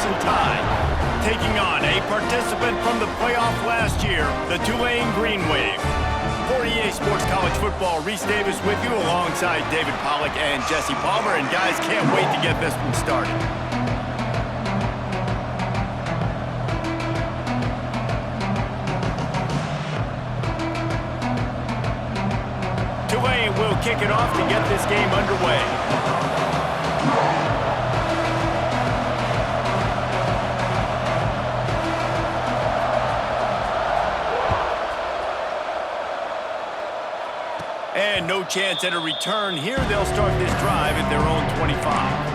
Crimson Tide. Taking on a participant from the playoff last year, the Tulane Green Wave. For EA Sports College Football, Reese Davis with you alongside David Pollack and Jesse Palmer. And guys, can't wait to get this one started. Tulane will kick it off to get this game underway. And no chance at a return here. They'll start this drive at their own 25.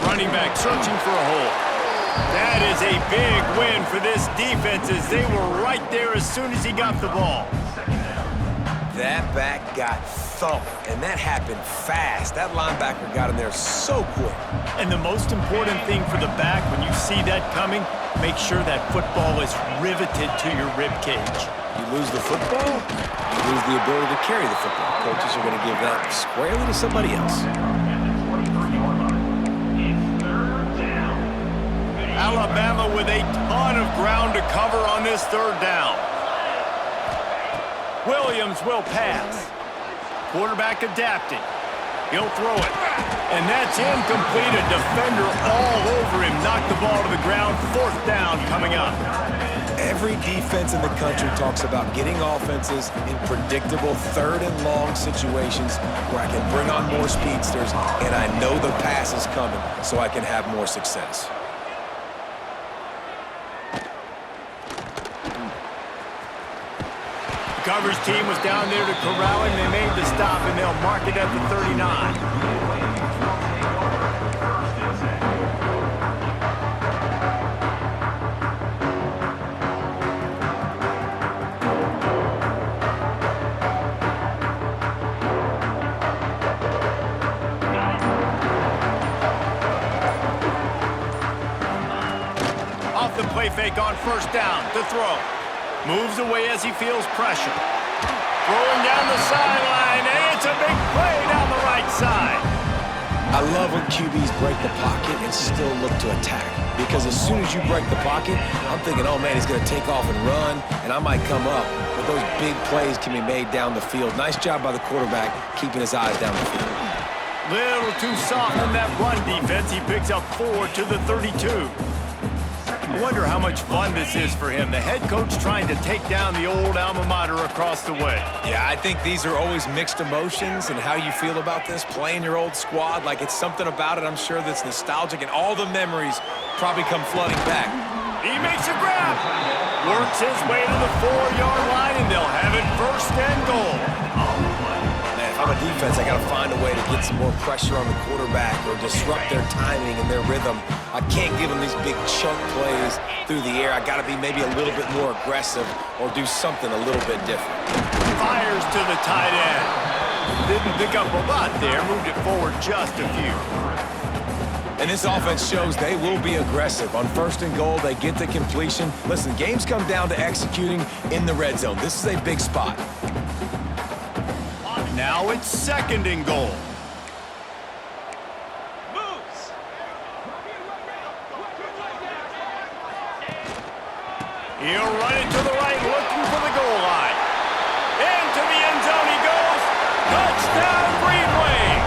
Running back searching for a hole. That is a big win for this defense as they were right there as soon as he got the ball. That back got thumped, and that happened fast. That linebacker got in there so quick. And the most important thing for the back, when you see that coming, make sure that football is riveted to your rib cage. You lose the football, you lose the ability to carry the football. Coaches are going to give that squarely to somebody else. Alabama with a ton of ground to cover on this third down. Williams will pass. Quarterback adapting. He'll throw it. And that's incomplete. A defender all over him. Knocked the ball to the ground. Fourth down coming up. Every defense in the country talks about getting offenses in predictable third and long situations where I can bring on more speedsters and I know the pass is coming so I can have more success. The coverage team was down there to corral him. They made the stop, and they'll mark it at the 39. Off the play fake on first down to throw. Moves away as he feels pressure. Throwing down the sideline, and it's a big play down the right side. I love when QBs break the pocket and still look to attack. Because as soon as you break the pocket, I'm thinking, oh man, he's going to take off and run, and I might come up. But those big plays can be made down the field. Nice job by the quarterback keeping his eyes down the field. Little too soft in that run defense. He picks up 4 to the 32. I wonder how much fun this is for him. The head coach trying to take down the old alma mater across the way. Yeah, I think these are always mixed emotions and how you feel about this, playing your old squad. Like it's something about it, I'm sure, that's nostalgic, and all the memories probably come flooding back. He makes a grab. Works his way to the 4-yard line, and they'll have it first and goal. Man, if I'm a defense, I got to find a way to get some more pressure on the quarterback or disrupt their timing and their rhythm. I can't give them these big chunk plays through the air. I got to be maybe a little bit more aggressive or do something a little bit different. Fires to the tight end. Didn't pick up a lot there. Moved it forward just a few. And this offense shows they will be aggressive. On first and goal, they get the completion. Listen, games come down to executing in the red zone. This is a big spot. Now it's second and goal. He'll run it to the right, looking for the goal line. Into the end zone he goes. Touchdown, Green Wave.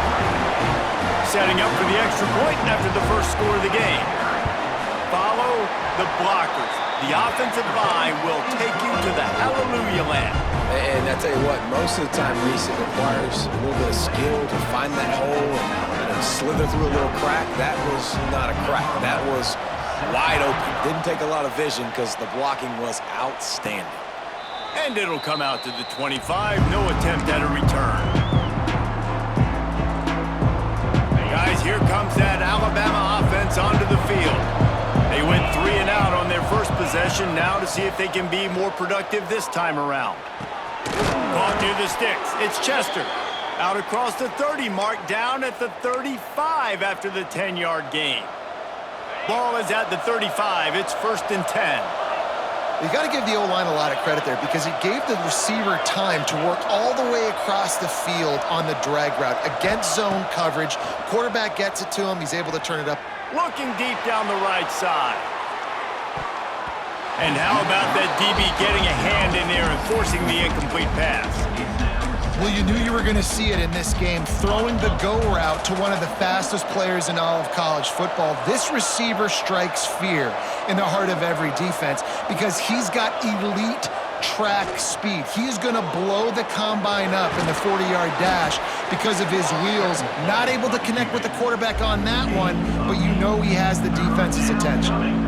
Setting up for the extra point after the first score of the game. Follow the blockers. The offensive line will take you to the hallelujah land. And I tell you what, most of the time, Reese, it requires a little bit of skill to find that hole and slither through a little crack. That was not a crack. That was wide open. Didn't take a lot of vision because the blocking was outstanding. And it'll come out to the 25. No attempt at a return. Guys, here comes that Alabama offense onto the field. They went 3 and out on their first possession. Now to see if they can be more productive this time around. Caught near the sticks. It's Chester. Out across the 30 mark, down at the 35 after the 10-yard gain. Ball is at the 35. It's 1st and 10. You got to give the O-line a lot of credit there because it gave the receiver time to work all the way across the field on the drag route against zone coverage. Quarterback gets it to him. He's able to turn it up. Looking deep down the right side. And how about that DB getting a hand in there and forcing the incomplete pass? Well, you knew you were going to see it in this game, throwing the go route to one of the fastest players in all of college football. This receiver strikes fear in the heart of every defense because he's got elite track speed. He's going to blow the combine up in the 40-yard dash because of his wheels. Not able to connect with the quarterback on that one, but you know he has the defense's attention.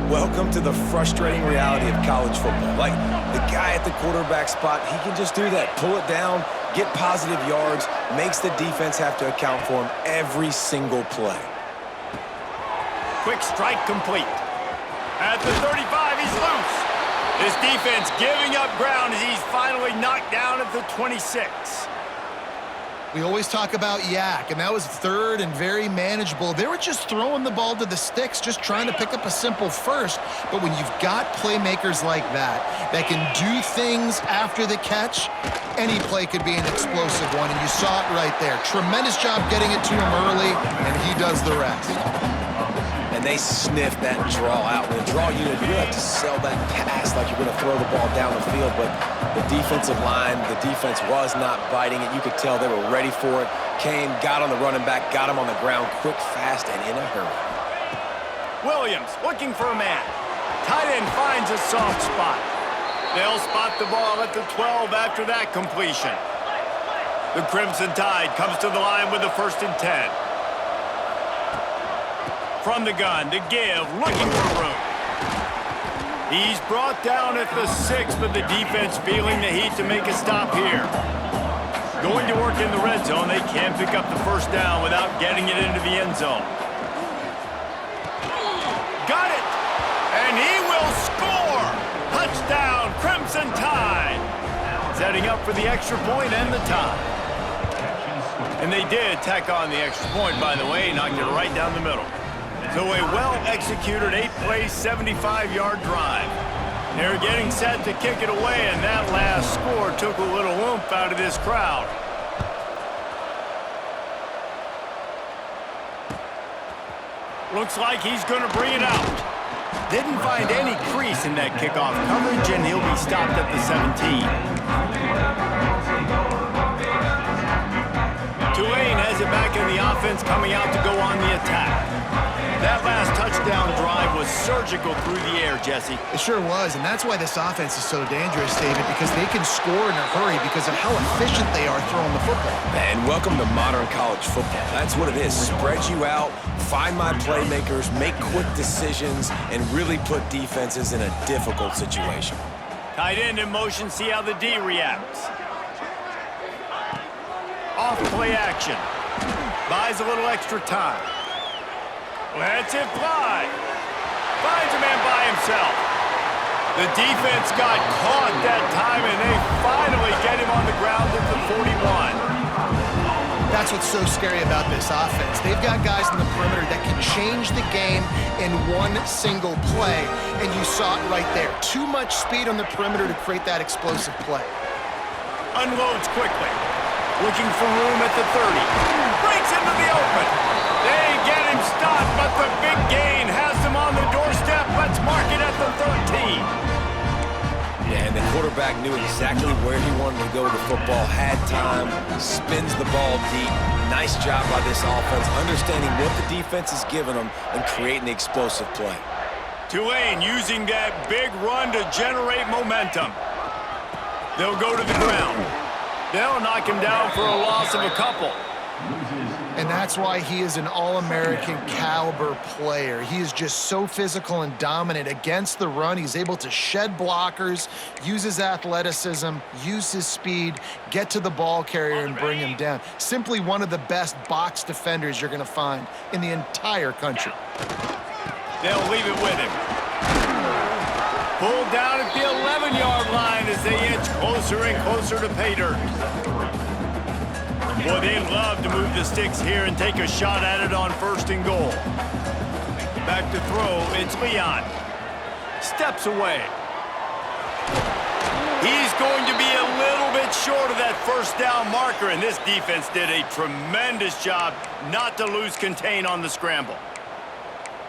Welcome to the frustrating reality of college football. Like, the guy at the quarterback spot, he can just do that. Pull it down, get positive yards, makes the defense have to account for him every single play. Quick strike complete. At the 35, he's loose. This defense giving up ground as he's finally knocked down at the 26. We always talk about Yak, and that was 3rd and very manageable. They were just throwing the ball to the sticks, just trying to pick up a simple first. But when you've got playmakers like that can do things after the catch, any play could be an explosive one, and you saw it right there. Tremendous job getting it to him early, and he does the rest. And they sniff that draw out. In the draw unit, you really have to sell that pass like you're going to throw the ball down the field, but the defensive line, the defense was not biting it. You could tell they were ready for it. Came, got on the running back, got him on the ground quick, fast, and in a hurry. Williams looking for a man. Tight end finds a soft spot. They'll spot the ball at the 12 after that completion. The Crimson Tide comes to the line with a 1st and 10. From the gun to give, looking for room. He's brought down at the 6, but the defense feeling the heat to make a stop here. Going to work in the red zone, they can pick up the 1st down without getting it into the end zone. Got it! And he will score! Touchdown, Crimson Tide! Setting up for the extra point and the tie. And they did tack on the extra point, by the way, knocked it right down the middle. So a well-executed 8-play, 75-yard drive. They're getting set to kick it away, and that last score took a little oomph out of this crowd. Looks like he's going to bring it out. Didn't find any crease in that kickoff coverage, and he'll be stopped at the 17. Tulane has it back in the offense, coming out to go on the attack. That last touchdown drive was surgical through the air, Jesse. It sure was, and that's why this offense is so dangerous, David, because they can score in a hurry because of how efficient they are throwing the football. And welcome to modern college football. That's what it is. Spread you out, find my playmakers, make quick decisions, and really put defenses in a difficult situation. Tight end in motion, see how the D reacts. Off play action. Buys a little extra time. Lets it fly. Finds a man by himself. The defense got caught that time, and they finally get him on the ground at the 41. That's what's so scary about this offense. They've got guys in the perimeter that can change the game in one single play, and you saw it right there. Too much speed on the perimeter to create that explosive play. Unloads quickly. Looking for room at the 30. Breaks into the open. They get him stopped, but the big gain has him on the doorstep. Let's mark it at the 13. Yeah, and the quarterback knew exactly where he wanted to go with the football, had time, spins the ball deep. Nice job by this offense, understanding what the defense is giving them and creating the explosive play. Tulane using that big run to generate momentum. They'll go to the ground. They'll knock him down for a loss of a couple. And that's why he is an All-American caliber player. He is just so physical and dominant against the run. He's able to shed blockers, use his athleticism, use his speed, get to the ball carrier and bring him down. Simply one of the best box defenders you're going to find in the entire country. They'll leave it with him. Pulled down at the 11-yard line as they inch closer and closer to pay dirt. Boy, they'd love to move the sticks here and take a shot at it on 1st and goal. Back to throw, it's Leon. Steps away. He's going to be a little bit short of that 1st down marker, and this defense did a tremendous job not to lose contain on the scramble.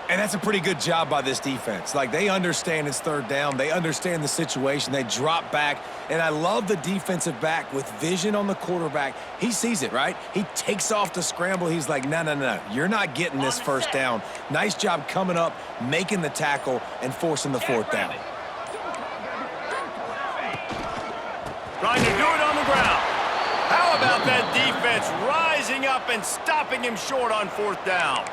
And that's a pretty good job by this defense. Like, they understand it's 3rd down. They understand the situation. They drop back. And I love the defensive back with vision on the quarterback. He sees it, right? He takes off the scramble. He's like, no, no, no. You're not getting this 1st down. Nice job coming up, making the tackle, and forcing the 4th down. Trying to do it on the ground. How about that defense rising up and stopping him short on 4th down?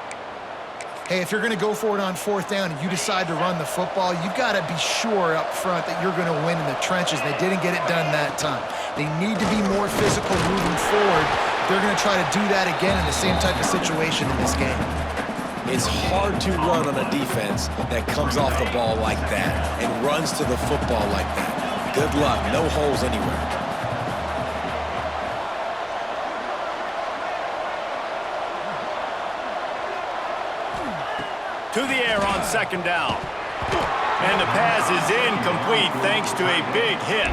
Hey, if you're going to go for it on 4th down and you decide to run the football, you've got to be sure up front that you're going to win in the trenches. They didn't get it done that time. They need to be more physical moving forward. They're going to try to do that again in the same type of situation in this game. It's hard to run on a defense that comes off the ball like that and runs to the football like that. Good luck. No holes anywhere. To the air on 2nd down. And the pass is incomplete thanks to a big hit.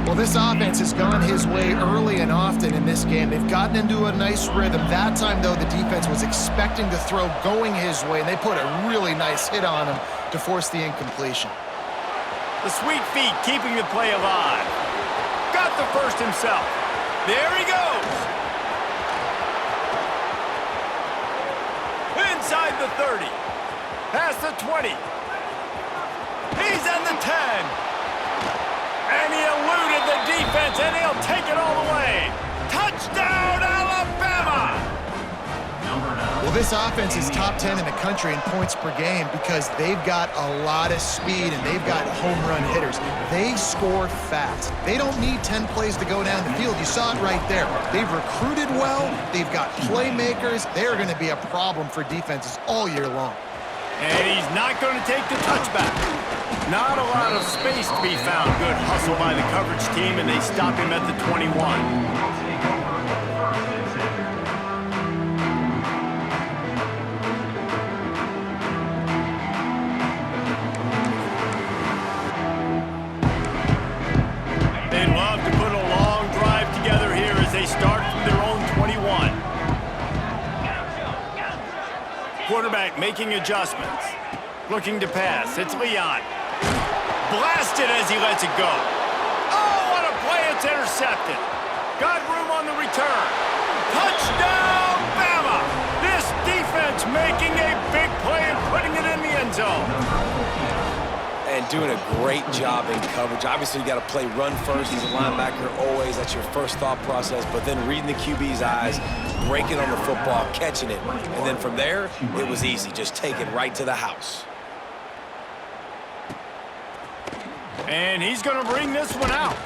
Well, this offense has gone his way early and often in this game. They've gotten into a nice rhythm. That time, though, the defense was expecting the throw going his way, and they put a really nice hit on him to force the incompletion. The sweet feet keeping the play alive. Got the 1st himself. There he goes. Inside the 30. Past the 20. He's at the 10. And he eluded the defense, and he'll take it all the way. Touchdown, Alabama! Well, this offense is top 10 in the country in points per game because they've got a lot of speed and they've got home run hitters. They score fast. They don't need 10 plays to go down the field. You saw it right there. They've recruited well. They've got playmakers. They're going to be a problem for defenses all year long. And he's not going to take the touchback. Not a lot of space to be found. Good hustle by the coverage team, and they stop him at the 21. Quarterback making adjustments. Looking to pass. It's Leon. Blasted as he lets it go. Oh, what a play. It's intercepted. Got room on the return. Touchdown, Bama! This defense making a big play and putting it in the end zone. And doing a great job in coverage. Obviously, you got to play run first as a linebacker always. That's your first thought process. But then reading the QB's eyes, breaking on the football, catching it. And then from there, it was easy. Just take it right to the house. And he's going to bring this one out.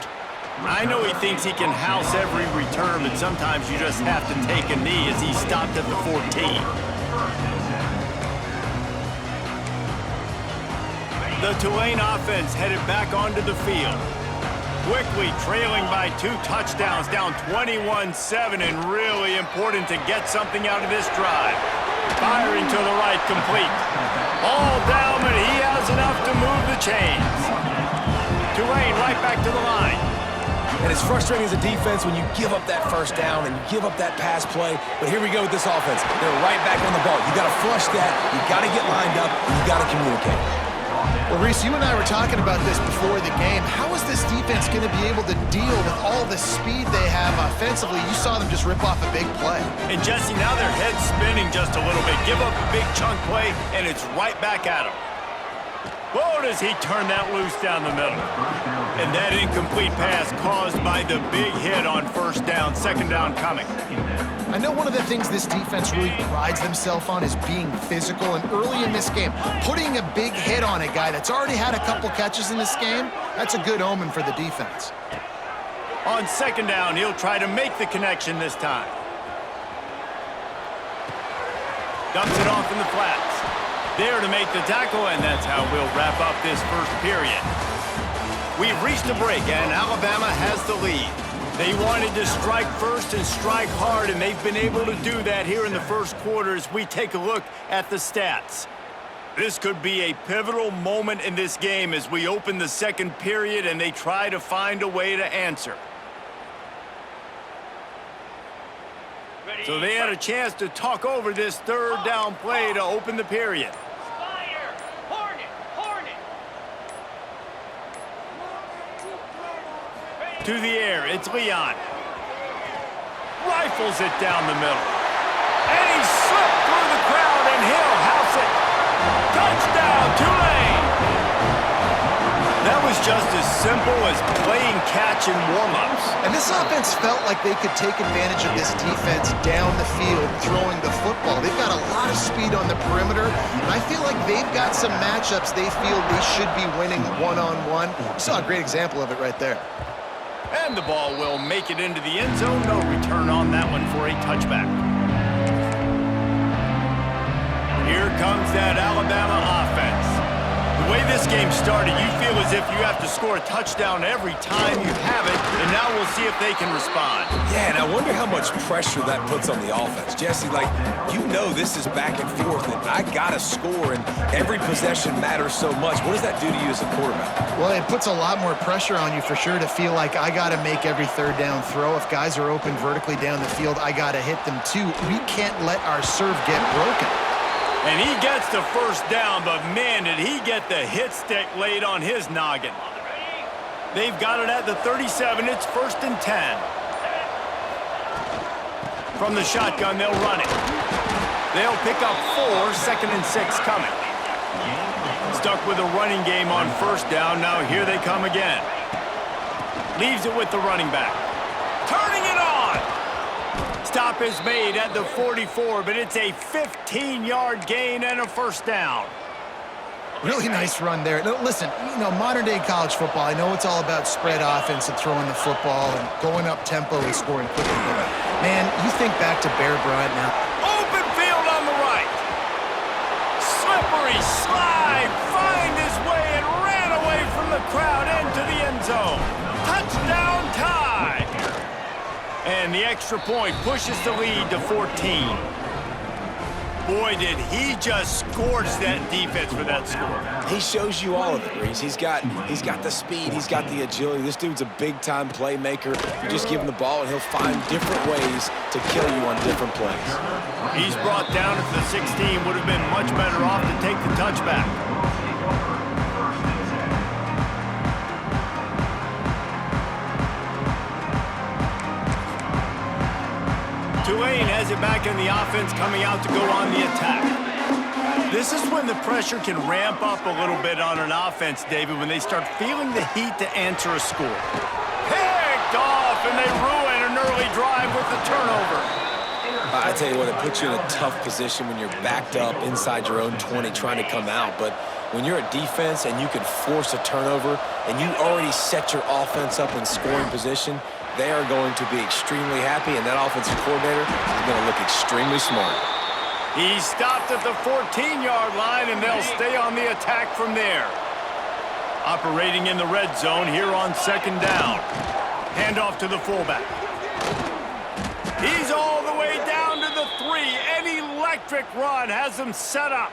I know he thinks he can house every return, but sometimes you just have to take a knee as he stopped at the 14. The Tulane offense headed back onto the field. Quickly trailing by 2 touchdowns, down 21-7, and really important to get something out of this drive. Firing to the right, complete. All down, but he has enough to move the chains. Tulane right back to the line. And it's frustrating as a defense when you give up that 1st down and you give up that pass play. But here we go with this offense. They're right back on the ball. You got to flush that. You got to get lined up. You got to communicate. Well, Reese, you and I were talking about this before the game. How is this defense going to be able to deal with all the speed they have offensively? You saw them just rip off a big play. And Jesse, now their head's spinning just a little bit. Give up a big chunk play, and it's right back at them. Whoa, does he turn that loose down the middle. And that incomplete pass caused by the big hit on 1st down, 2nd down coming. I know one of the things this defense really prides themselves on is being physical, and early in this game, putting a big hit on a guy that's already had a couple catches in this game, that's a good omen for the defense. On 2nd down, he'll try to make the connection this time. Dumps it off in the flats. there to make the tackle, and that's how we'll wrap up this first period. We've reached a break, and Alabama has the lead. They wanted to strike first and strike hard, and they've been able to do that here in the first quarter as we take a look at the stats. This could be a pivotal moment in this game as we open the second period and they try to find a way to answer. So they had a chance to talk over this third down play to open the period. To the air, it's Leon. Rifles it down the middle. And he slipped through the crowd and he'll house it. Touchdown, Tulane! That was just as simple as playing catch in warm-ups. And this offense felt like they could take advantage of this defense down the field, throwing the football. They've got a lot of speed on the perimeter, and I feel like they've got some matchups they feel they should be winning one-on-one. You saw a great example of it right there. And the ball will make it into the end zone. No return on that one for a touchback. Here comes that Alabama offense. The way this game started, you feel as if you have to score a touchdown every time you have it, and now we'll see if they can respond. Yeah, and I wonder how much pressure that puts on the offense. Jesse, like, you know this is back and forth, and I got to score, and every possession matters so much. What does that do to you as a quarterback? Well, it puts a lot more pressure on you for sure to feel like I got to make every third down throw. If guys are open vertically down the field, I got to hit them too. We can't let our serve get broken. And he gets the first down, but man, did he get the hit stick laid on his noggin. They've got it at the 37. It's 1st and 10. From the shotgun, they'll run it. They'll pick up 4, 2nd and 6 coming. Stuck with a running game on 1st down. Now here they come again. Leaves it with the running back. Turning it on. Stop is made at the 44, but it's a 15-yard gain and a 1st down. Really nice run there. Listen, you know, modern-day college football, I know it's all about spread offense and throwing the football and going up tempo and scoring quickly. But, man, you think back to Bear Bryant now. Open field on the right. Slippery slide. Find his way and ran away from the crowd into the end zone. Touchdown tie. And the extra point pushes the lead to 14. Boy, did he just scorch that defense for that score. He shows you all of it, Reese. He's got the speed, he's got the agility. This dude's a big-time playmaker. You just give him the ball, and he'll find different ways to kill you on different plays. He's brought down at the 16. Would have been much better off to take the touchback. Tulane has it back in the offense, coming out to go on the attack. This is when the pressure can ramp up a little bit on an offense, David, when they start feeling the heat to answer a score. Picked off, and they ruin an early drive with the turnover. I tell you what, it puts you in a tough position when you're backed up inside your own 20 trying to come out. But when you're a defense and you can force a turnover and you already set your offense up in scoring position, they are going to be extremely happy, and that offensive coordinator is going to look extremely smart. He stopped at the 14-yard line, and they'll stay on the attack from there. Operating in the red zone here on 2nd down. Handoff to the fullback. He's all the way down to the 3. An electric run has him set up.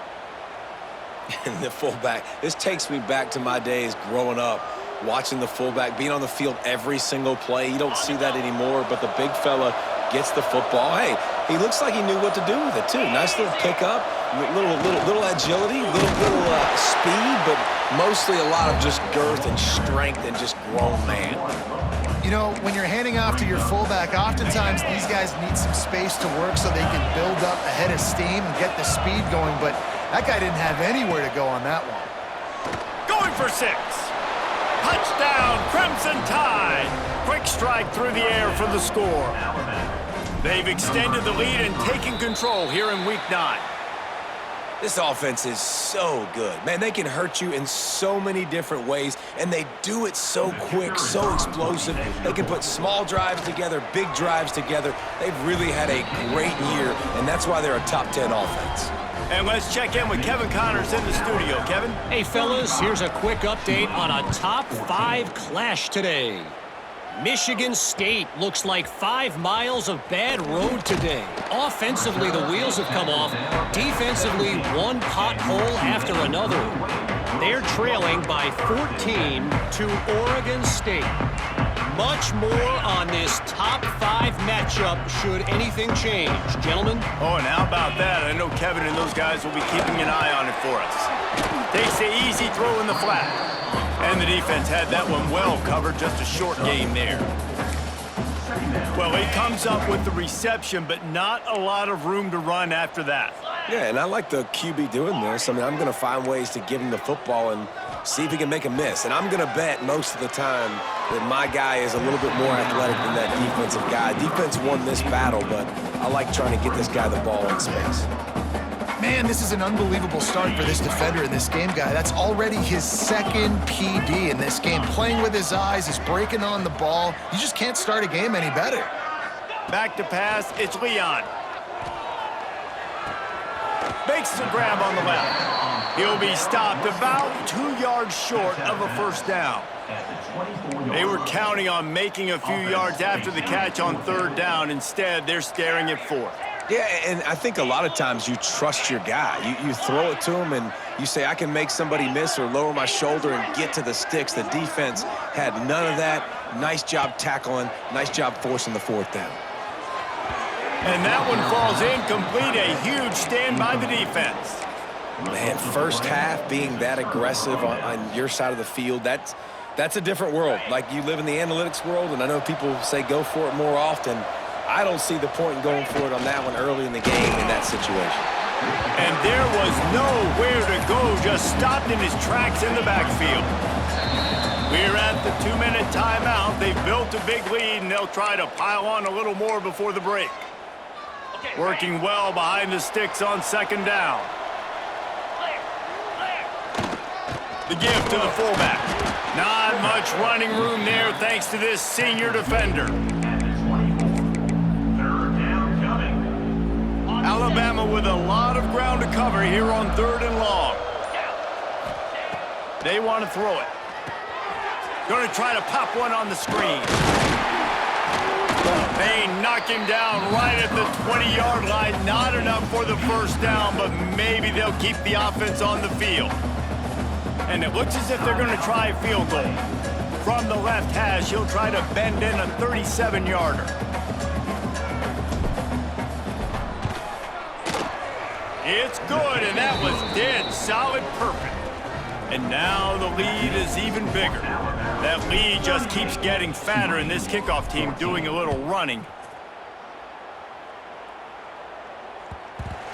And the fullback, this takes me back to my days growing up, watching the fullback, being on the field every single play. You don't see that anymore, but the big fella gets the football. Hey, he looks like he knew what to do with it, too. Nice little pickup, little agility, little speed, but mostly a lot of just girth and strength and just grown man. You know, when you're handing off to your fullback, oftentimes these guys need some space to work so they can build up a head of steam and get the speed going, but that guy didn't have anywhere to go on that one. Going for 6. Touchdown, Crimson Tide. Quick strike through the air for the score. They've extended the lead and taken control here in Week 9. This offense is so good. Man, they can hurt you in so many different ways, and they do it so quick, so explosive. They can put small drives together, big drives together. They've really had a great year, and that's why they're a top 10 offense. And let's check in with Kevin Connors in the studio. Kevin? Hey, fellas, here's a quick update on a top 5 clash today. Michigan State looks like 5 miles of bad road today. Offensively, the wheels have come off. Defensively, one pothole after another. They're trailing by 14 to Oregon State. Much more on this top 5 matchup should anything change. Gentlemen? Oh, and how about that? I know Kevin and those guys will be keeping an eye on it for us. Takes the easy throw in the flat. And the defense had that one well covered, just a short game there. Well, he comes up with the reception, but not a lot of room to run after that. Yeah, and I like the QB doing this. I mean, I'm going to find ways to give him the football and see if he can make a miss. And I'm going to bet most of the time that my guy is a little bit more athletic than that defensive guy. Defense won this battle, but I like trying to get this guy the ball in space. Man, this is an unbelievable start for this defender in this game, guy. That's already his second PD in this game. Playing with his eyes, he's breaking on the ball. You just can't start a game any better. Back to pass, it's Leon. Makes the grab on the left. He'll be stopped about 2 yards short of a first down. They were counting on making a few yards after the catch on 3rd down. Instead, they're staring at 4th. Yeah, and I think a lot of times you trust your guy. You throw it to him and you say, I can make somebody miss or lower my shoulder and get to the sticks. The defense had none of that. Nice job tackling. Nice job forcing the 4th down. And that one falls incomplete. A huge stand by the defense. Man, first half being that aggressive on your side of the field, that's a different world. Like, you live in the analytics world, and I know people say go for it more often. I don't see the point in going for it on that one early in the game in that situation. And there was nowhere to go, just stopped in his tracks in the backfield. We're at the 2-minute timeout. They've built a big lead, and they'll try to pile on a little more before the break. Working well behind the sticks on 2nd down. The give to the fullback. Not much running room there thanks to this senior defender. Alabama with a lot of ground to cover here on 3rd and long. They want to throw it. Going to try to pop one on the screen. They knock him down right at the 20-yard line. Not enough for the first down, but maybe they'll keep the offense on the field. And it looks as if they're going to try a field goal. From the left hash, he'll try to bend in a 37-yarder. It's good, and that was dead solid perfect. And now the lead is even bigger. That lead just keeps getting fatter, and this kickoff team doing a little running.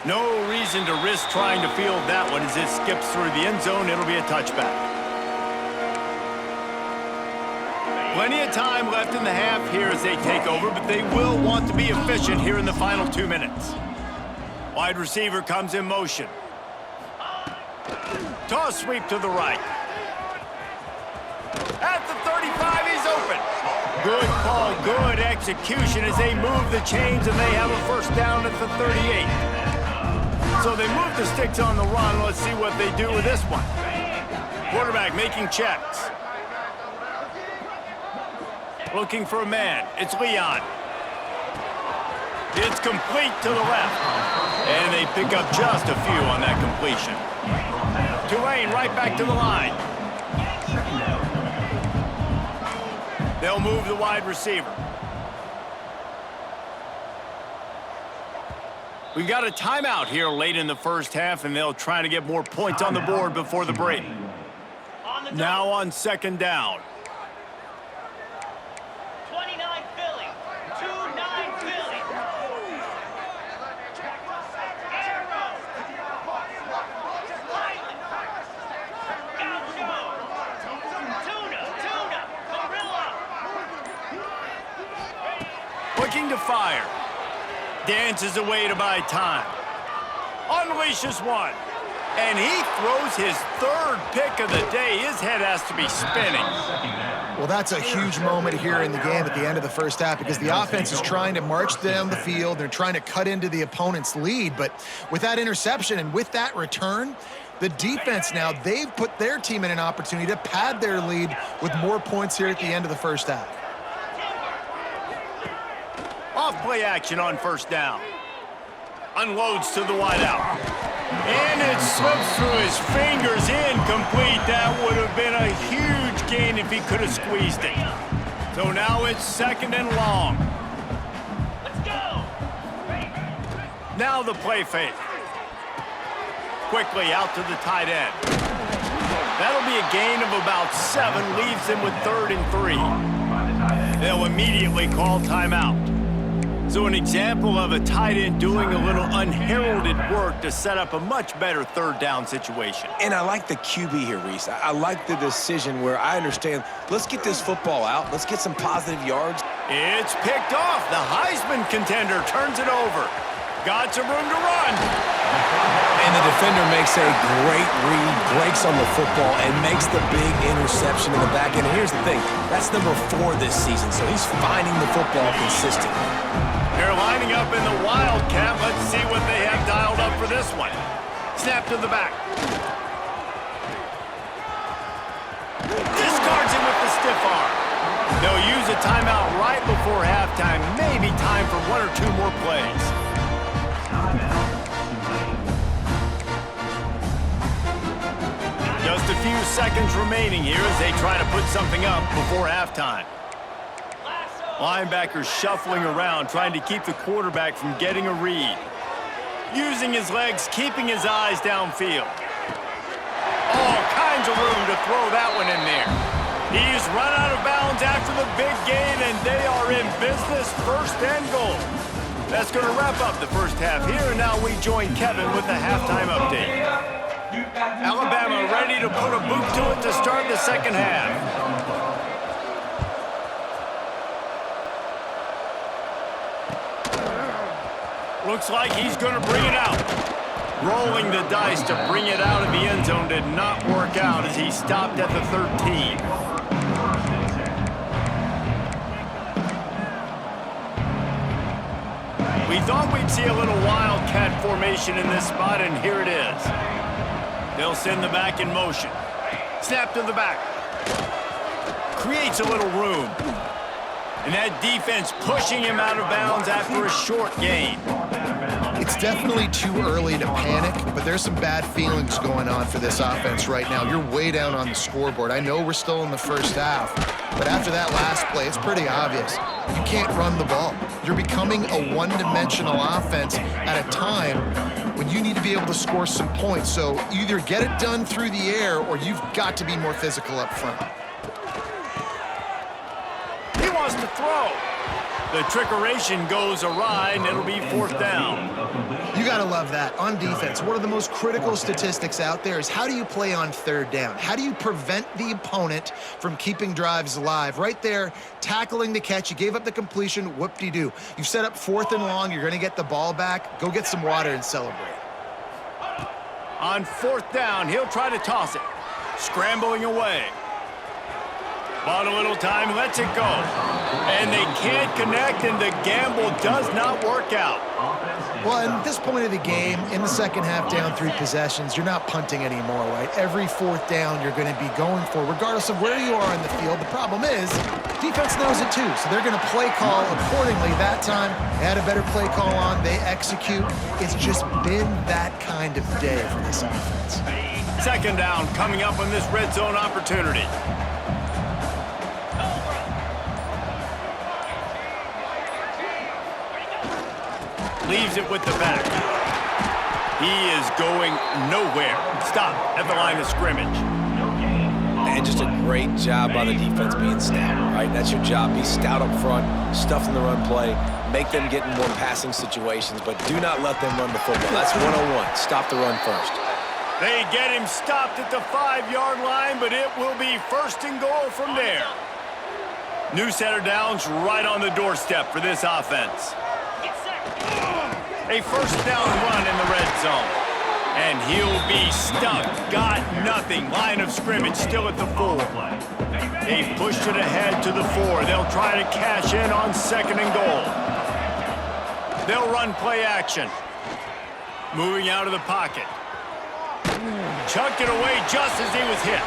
No reason to risk trying to field that one as it skips through the end zone. It'll be a touchback. Plenty of time left in the half here as they take over, but they will want to be efficient here in the final 2 minutes. Wide receiver comes in motion. Toss sweep to the right. At the 35, he's open. Good call, good execution as they move the chains and they have a first down at the 38. So they move the sticks on the run. Let's see what they do with this one. Quarterback making checks. Looking for a man. It's Leon. It's complete to the left. And they pick up just a few on that completion. Tulane right back to the line. They'll move the wide receiver. We've got a timeout here late in the first half, and they'll try to get more points on the board before the break. Now on 2nd down. 29 Philly. 2-9 Philly. Arrow. Tuna. Gorilla. Looking to fire. Dances away to buy time. Unleashes one. And he throws his 3rd pick of the day. His head has to be spinning. Well, that's a huge moment here in the game at the end of the first half because the offense is trying to march down the field. They're trying to cut into the opponent's lead. But with that interception and with that return, the defense now, they've put their team in an opportunity to pad their lead with more points here at the end of the first half. Off play action on first down. Unloads to the wideout. And it slips through his fingers, incomplete. That would have been a huge gain if he could have squeezed it. So now it's second and long. Let's go. Now the play fake. Quickly out to the tight end. That'll be a gain of about 7, leaves him with 3rd and 3. They'll immediately call timeout. So an example of a tight end doing a little unheralded work to set up a much better 3rd down situation. And I like the QB here, Reese. I like the decision where I understand, let's get this football out. Let's get some positive yards. It's picked off. The Heisman contender turns it over. Got some room to run. And the defender makes a great read, breaks on the football, and makes the big interception in the back end. And here's the thing, that's number 4 this season, so he's finding the football consistently. They're lining up in the Wildcat. Let's see what they have dialed up for this one. Snap to the back. Discards him with the stiff arm. They'll use a timeout right before halftime. Maybe time for 1 or 2 more plays. Just a few seconds remaining here as they try to put something up before halftime. Linebacker shuffling around, trying to keep the quarterback from getting a read. Using his legs, keeping his eyes downfield. All kinds of room to throw that one in there. He's run out of bounds after the big gain, and they are in business, 1st and goal. That's going to wrap up the first half here, and now we join Kevin with the halftime update. Alabama ready to put a boot to it to start the second half. Looks like he's going to bring it out. Rolling the dice to bring it out of the end zone did not work out as he stopped at the 13. We thought we'd see a little Wildcat formation in this spot, and here it is. They'll send the back in motion. Snap to the back. Creates a little room. And that defense pushing him out of bounds after a short gain. It's definitely too early to panic, but there's some bad feelings going on for this offense right now. You're way down on the scoreboard. I know we're still in the first half, but after that last play, it's pretty obvious. You can't run the ball. You're becoming a one-dimensional offense at a time when you need to be able to score some points. So either get it done through the air or you've got to be more physical up front. He wants to throw. The trickeration goes awry, and it'll be 4th down. You got to love that. On defense, one of the most critical statistics out there is how do you play on 3rd down? How do you prevent the opponent from keeping drives alive? Right there, tackling the catch. You gave up the completion. Whoop-de-doo. You set up 4th and long. You're going to get the ball back. Go get some water and celebrate. On 4th down, he'll try to toss it. Scrambling away. Bought a little time, lets it go. And they can't connect, and the gamble does not work out. Well, at this point of the game, in the second half, down 3 possessions, you're not punting anymore, right? Every 4th down you're going to be going for, regardless of where you are on the field. The problem is, defense knows it too, so they're going to play call accordingly. That time, they had a better play call on. They execute. It's just been that kind of day for this offense. 2nd down coming up on this red zone opportunity. Leaves it with the back. He is going nowhere. Stop at the line of scrimmage. And just a great job by the defense being stout, right? That's your job. Be stout up front, stuff in the run play, make them get in more passing situations, but do not let them run the football. That's 101. Stop the run first. They get him stopped at the 5-yard line, but it will be 1st and goal from there. New set of downs right on the doorstep for this offense. A 1st down run in the red zone. And he'll be stuck. Got nothing. Line of scrimmage still at the 4. They've pushed it ahead to the 4. They'll try to cash in on 2nd and goal. They'll run play action. Moving out of the pocket. Chucked it away just as he was hit.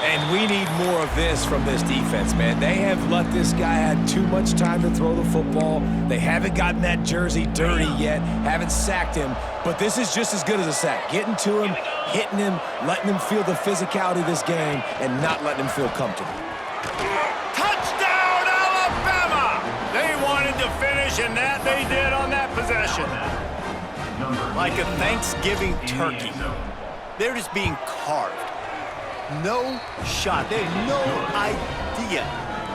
And we need more of this from this defense, man. They have let this guy have too much time to throw the football. They haven't gotten that jersey dirty yet, haven't sacked him. But this is just as good as a sack. Getting to him, hitting him, letting him feel the physicality of this game, and not letting him feel comfortable. Touchdown, Alabama! They wanted to finish, and that they did on that possession. Like a Thanksgiving turkey. They're just being carved. No shot. They have no idea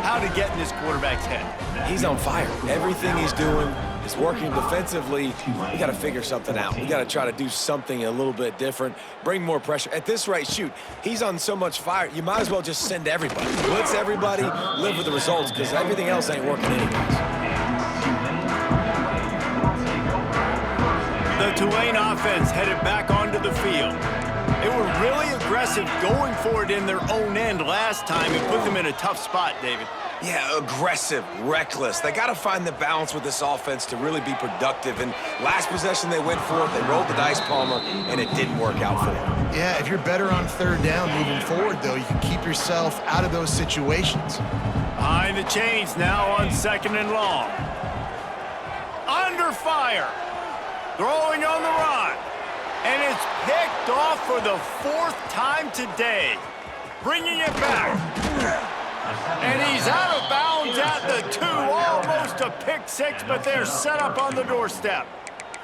how to get in this quarterback's head. He's on fire. Everything he's doing is working defensively. We got to figure something out. We got to try to do something a little bit different, bring more pressure. At this rate, shoot, he's on so much fire, you might as well just send everybody. Blitz everybody, live with the results, because everything else ain't working anyways. The Tulane offense headed back onto the field. They were really aggressive going for it in their own end last time and put them in a tough spot, David. Yeah, aggressive, reckless. They got to find the balance with this offense to really be productive. And last possession they went for it, they rolled the dice, Palmer, and it didn't work out for them. Yeah, if you're better on 3rd down moving forward, though, you can keep yourself out of those situations. Behind the chains now on 2nd and long. Under fire. Throwing on the run. And it's picked off for the 4th time today. Bringing it back. And he's out of bounds at the 2. Almost a pick 6, but they're set up on the doorstep.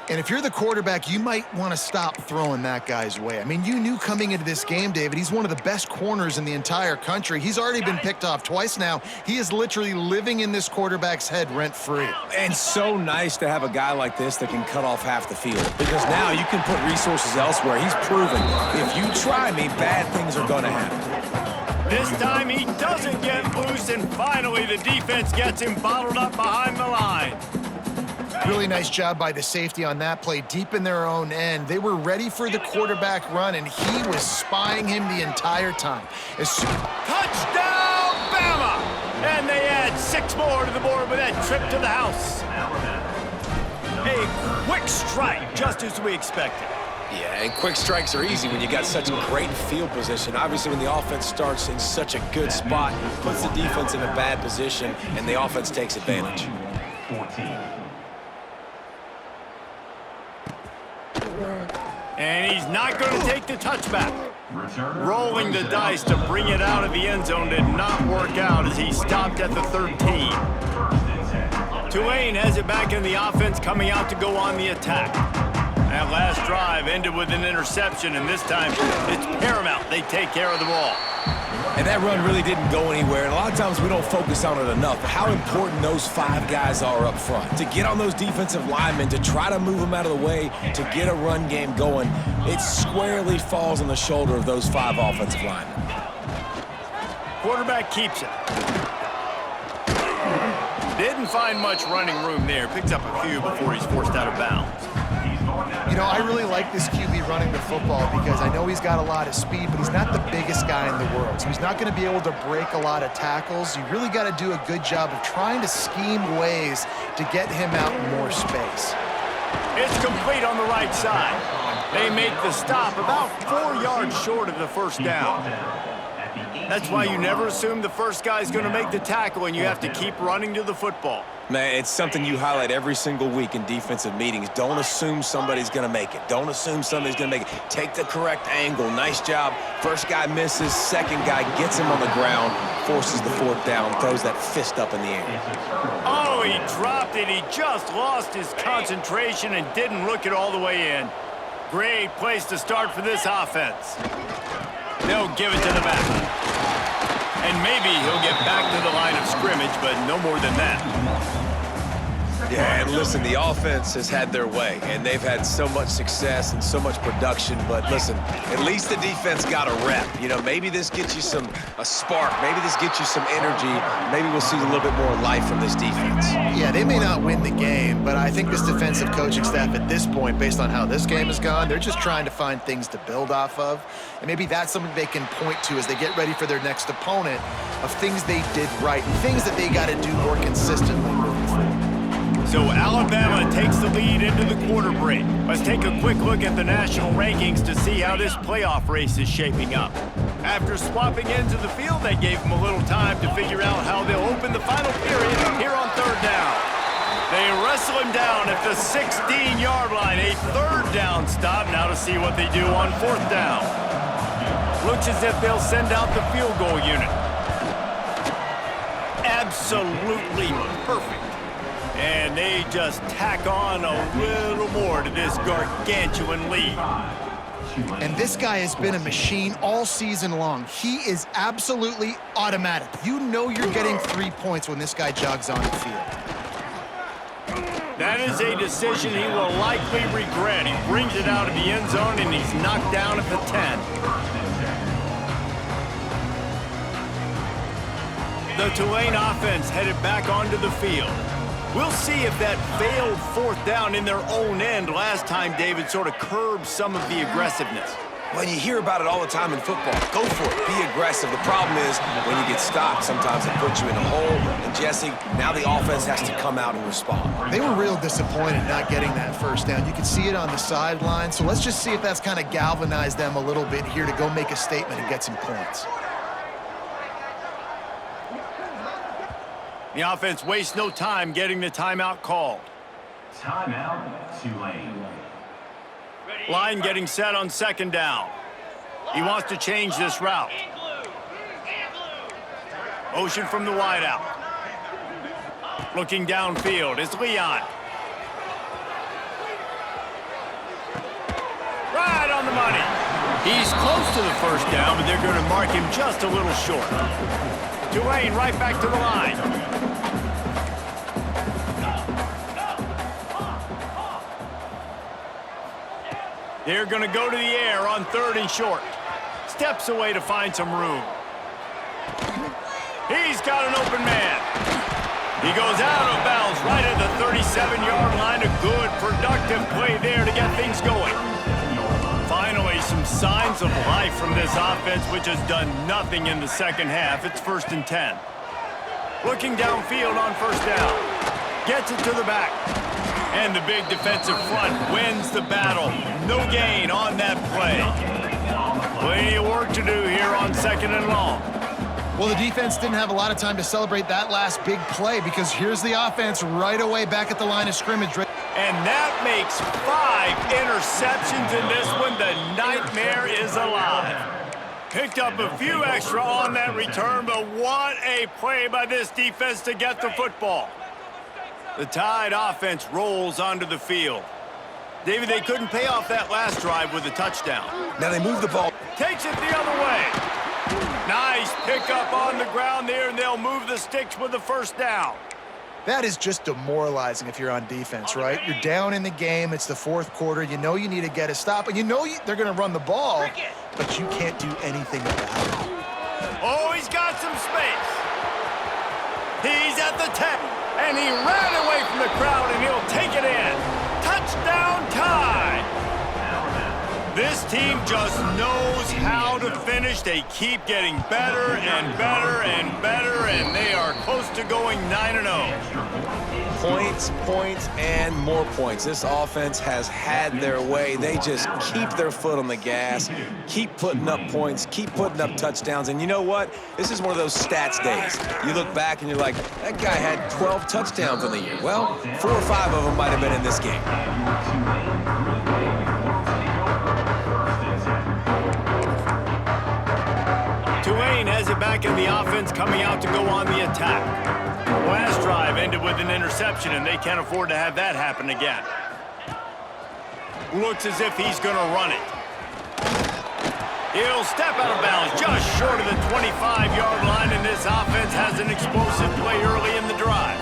And if you're the quarterback, you might want to stop throwing that guy's way. I mean, you knew coming into this game, David, he's one of the best corners in the entire country. He's already been picked off twice now. He is literally living in this quarterback's head rent-free. And so nice to have a guy like this that can cut off half the field. Because now you can put resources elsewhere. He's proven if you try me, bad things are going to happen. This time he doesn't get loose, and finally the defense gets him bottled up behind the line. Really nice job by the safety on that play, deep in their own end. They were ready for the quarterback run, and he was spying him the entire time. Touchdown, Bama! And they add 6 more to the board with that trip to the house. A quick strike, just as we expected. Yeah, and quick strikes are easy when you got such a great field position. Obviously, when the offense starts in such a good spot, puts the defense in a bad position, and the offense takes advantage. 14. And he's not going to take the touchback. Rolling the dice to bring it out of the end zone did not work out as he stopped at the 13. Tulane has it back in the offense, coming out to go on the attack. That last drive ended with an interception, and this time it's paramount they take care of the ball. And that run really didn't go anywhere, and a lot of times we don't focus on it enough. How important those 5 guys are up front. To get on those defensive linemen, to try to move them out of the way, to get a run game going, it squarely falls on the shoulder of those 5 offensive linemen. Quarterback keeps it. Didn't find much running room there. Picks up a few before he's forced out of bounds. You know, I really like this QB running the football because I know he's got a lot of speed, but he's not the biggest guy in the world. So he's not going to be able to break a lot of tackles. You really got to do a good job of trying to scheme ways to get him out in more space. It's complete on the right side. They make the stop about 4 yards short of the 1st down. That's why you never assume the first guy's going to make the tackle, and you have to keep running to the football. Man, it's something you highlight every single week in defensive meetings. Don't assume somebody's going to make it. Don't assume somebody's going to make it. Take the correct angle. Nice job. First guy misses. Second guy gets him on the ground, forces the 4th down, throws that fist up in the air. Oh, he dropped it. He just lost his concentration and didn't look it all the way in. Great place to start for this offense. They'll give it to the back. And maybe he'll get back to the line of scrimmage, but no more than that. Yeah, And listen, the offense has had their way, and they've had so much success and so much production. But listen, at least the defense got a rep. You know, maybe this gets you a spark. Maybe this gets you some energy. Maybe we'll see a little bit more life from this defense. Yeah, they may not win the game, but I think this defensive coaching staff at this point, based on how this game has gone, they're just trying to find things to build off of. And maybe that's something they can point to as they get ready for their next opponent, of things they did right and things that they got to do more consistently moving forward. So Alabama takes the lead into the quarter break. Let's take a quick look at the national rankings to see how this playoff race is shaping up. After swapping ends of the field, they gave them a little time to figure out how they'll open the final period here on third down. They wrestle him down at the 16-yard line, a third down stop. Now to see what they do on fourth down. Looks as if they'll send out the field goal unit. Absolutely perfect. And they just tack on a little more to this gargantuan lead. And this guy has been a machine all season long. He is absolutely automatic. You know you're getting 3 points when this guy jogs on the field. That is a decision he will likely regret. He brings it out of the end zone, and he's knocked down at the 10. The Tulane offense headed back onto the field. We'll see if that failed fourth down in their own end last time, David, sort of curbed some of the aggressiveness. Well, you hear about it all the time in football. Go for it. Be aggressive. The problem is when you get stopped, sometimes it puts you in a hole. And, Jesse, now the offense has to come out and respond. They were real disappointed not getting that first down. You can see it on the sideline. So let's just see if that's kind of galvanized them a little bit here to go make a statement and get some points. The offense wastes no time getting the timeout called. Timeout, Tulane. Line getting set on second down. He wants to change this route. Motion from the wideout. Looking downfield is Leon. Right on the money. He's close to the first down, but they're going to mark him just a little short. Tulane right back to the line. They're going to go to the air on third and short. Steps away to find some room. He's got an open man. He goes out of bounds right at the 37-yard line. A good, productive play there to get things going. Finally, some signs of life from this offense, which has done nothing in the second half. It's 1st and 10. Looking downfield on first down. Gets it to the back. And the big defensive front wins the battle. No gain on that play. Plenty of work to do here on second and long. Well, the defense didn't have a lot of time to celebrate that last big play because here's the offense right away back at the line of scrimmage. And that makes 5 interceptions in this one. The nightmare is alive. Picked up a few extra on that return, but what a play by this defense to get the football. The Tide offense rolls onto the field. David, they couldn't pay off that last drive with a touchdown. Now they move the ball. Takes it the other way. Nice pickup on the ground there, and they'll move the sticks with the first down. That is just demoralizing if you're on defense, right? You're down in the game. It's the fourth quarter. You know you need to get a stop, and you know they're going to run the ball, but you can't do anything about it. Oh, he's got some space. He's at the 10. And he ran away from the crowd, and he'll take it in. Touchdown Tide! This team just knows how to finish. They keep getting better and better and better, and they are close to going 9-0. Points, points, and more points. This offense has had their way. They just keep their foot on the gas, keep putting up points, keep putting up touchdowns. And you know what? This is one of those stats days. You look back and you're like, that guy had 12 touchdowns on the year. Well, 4 or 5 of them might have been in this game. Tulane has it back in the offense, coming out to go on the attack. Last drive ended with an interception, and they can't afford to have that happen again. Looks as if he's going to run it. He'll step out of bounds just short of the 25-yard line, and this offense has an explosive play early in the drive.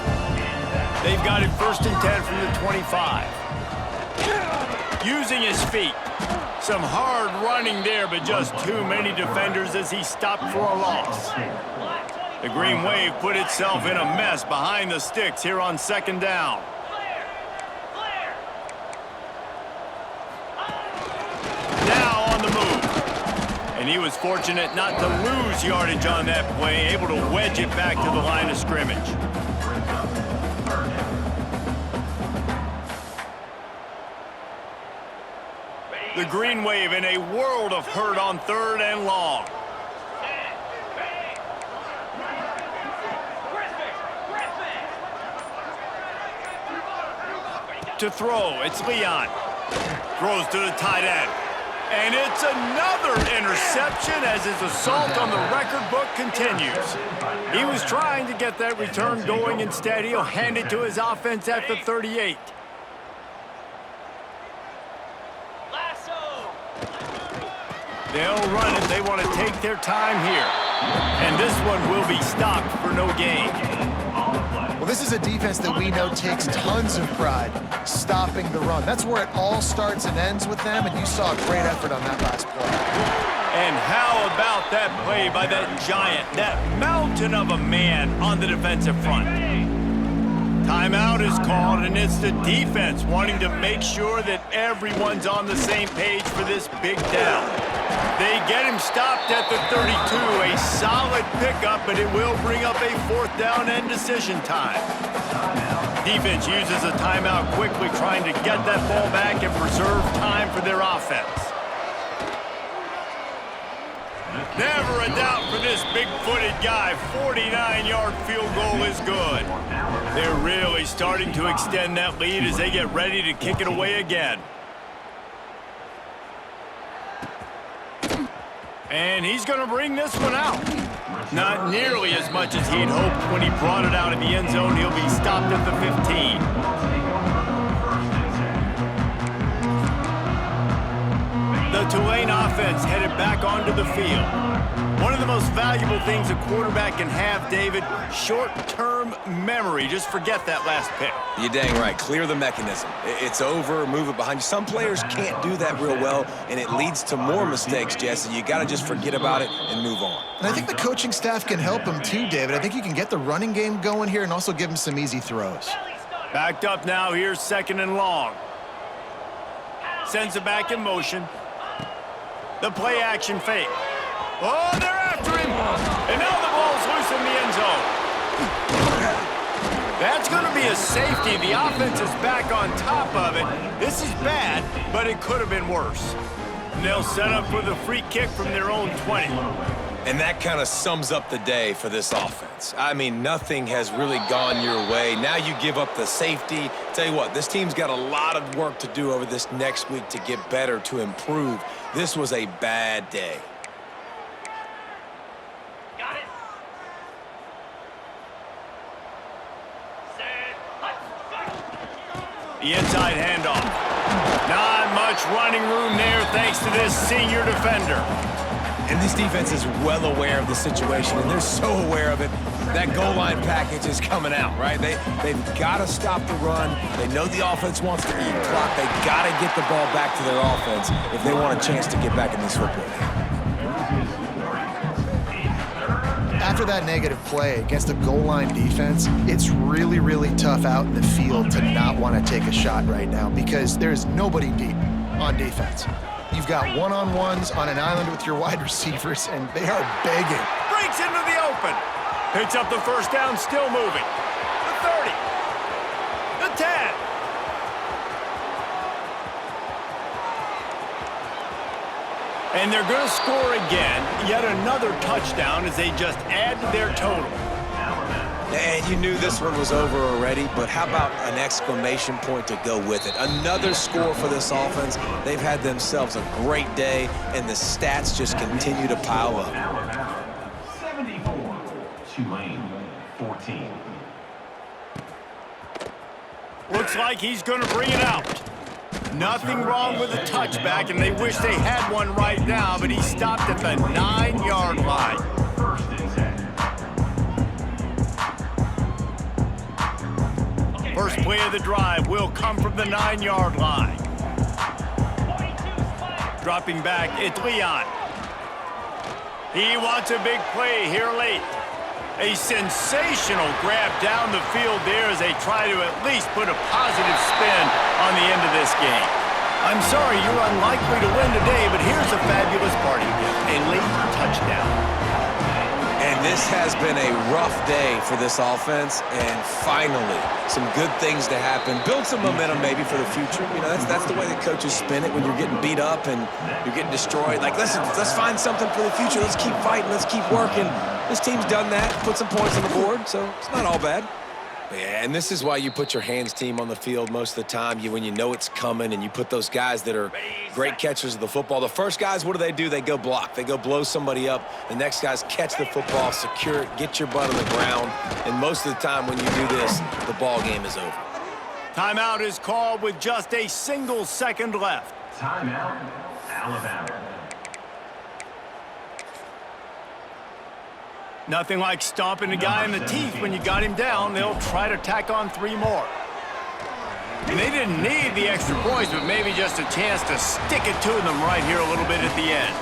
They've got it 1st and 10 from the 25. Using his feet. Some hard running there, but just too many defenders as he stopped for a loss. The Green Wave put itself in a mess behind the sticks here on 2nd down. Now on the move. And he was fortunate not to lose yardage on that play, able to wedge it back to the line of scrimmage. The Green Wave in a world of hurt on 3rd and long. To throw, it's Leon. Throws to the tight end. And it's another interception as his assault on the record book continues. He was trying to get that return going. Instead, he'll hand it to his offense at the 38. They'll run it. They want to take their time here. And this one will be stopped for no gain. Well, this is a defense that we know takes tons of pride stopping the run. That's where it all starts and ends with them, and you saw a great effort on that last play. And how about that play by that giant, that mountain of a man on the defensive front? Timeout is called, and it's the defense wanting to make sure that everyone's on the same page for this big down. They get him stopped at the 32, a solid pickup, but it will bring up a 4th down and decision time. Defense uses a timeout quickly, trying to get that ball back and preserve time for their offense. Never a doubt for this big-footed guy. 49-yard field goal is good. They're really starting to extend that lead as they get ready to kick it away again. And he's going to bring this one out. Not nearly as much as he'd hoped when he brought it out in the end zone. He'll be stopped at the 15. The Tulane offense headed back onto the field. One of the most valuable things a quarterback can have, David, short-term memory. Just forget that last pick. You're dang right. Clear the mechanism. It's over, move it behind you. Some players can't do that real well, and it leads to more mistakes, Jesse. You got to just forget about it and move on. And I think the coaching staff can help him too, David. I think you can get the running game going here and also give him some easy throws. Backed up now. Here's 2nd and long. Sends it back in motion. The play-action fake. Oh, they're after him. And now the ball's loose in the end zone. That's going to be a safety. The offense is back on top of it. This is bad, but it could have been worse. And they'll set up with a free kick from their own 20. And that kind of sums up the day for this offense. I mean, nothing has really gone your way. Now you give up the safety. Tell you what, this team's got a lot of work to do over this next week to get better, to improve. This was a bad day. Got it. The inside handoff. Not much running room there thanks to this senior defender. And this defense is well aware of the situation, and they're so aware of it. That goal line package is coming out, right? They've got to stop the run. They know the offense wants to eat clock. They got to get the ball back to their offense if they want a chance to get back in this football game. After that negative play against a goal line defense, it's really, really tough out in the field to not want to take a shot right now because there's nobody deep on defense. You've got one-on-ones on an island with your wide receivers, and they are begging. Breaks into the open. Picks up the 1st down, still moving. The 30. The 10. And they're going to score again. Yet another touchdown as they just add to their total. And you knew this one was over already, but how about an exclamation point to go with it? Another score for this offense. They've had themselves a great day, and the stats just continue to pile up. 74, Tulane 14. Looks like he's going to bring it out. Nothing wrong with the touchback, and they wish they had one right now, but he stopped at the 9-yard line. 1st and 10. First play of the drive will come from the 9-yard line. Dropping back, it's Leon. He wants a big play here late. A sensational grab down the field there as they try to at least put a positive spin on the end of this game. I'm sorry you're unlikely to win today, but here's a fabulous party gift, a late touchdown. And this has been a rough day for this offense, and finally, some good things to happen. Build some momentum maybe for the future. You know, that's the way the coaches spin it when you're getting beat up and you're getting destroyed. Like, listen, let's find something for the future. Let's keep fighting. Let's keep working. This team's done that, put some points on the board, so it's not all bad. Yeah, and this is why you put your hands team on the field most of the time. When you know it's coming, and you put those guys that are great catchers of the football. The first guys, what do? They go block. They go blow somebody up. The next guys catch the football, secure it, get your butt on the ground. And most of the time when you do this, the ball game is over. Timeout is called with just a single second left. Timeout, Alabama. Nothing like stomping a guy in the teeth when you got him down. They'll try to tack on 3 more. And they didn't need the extra points, but maybe just a chance to stick it to them right here a little bit at the end.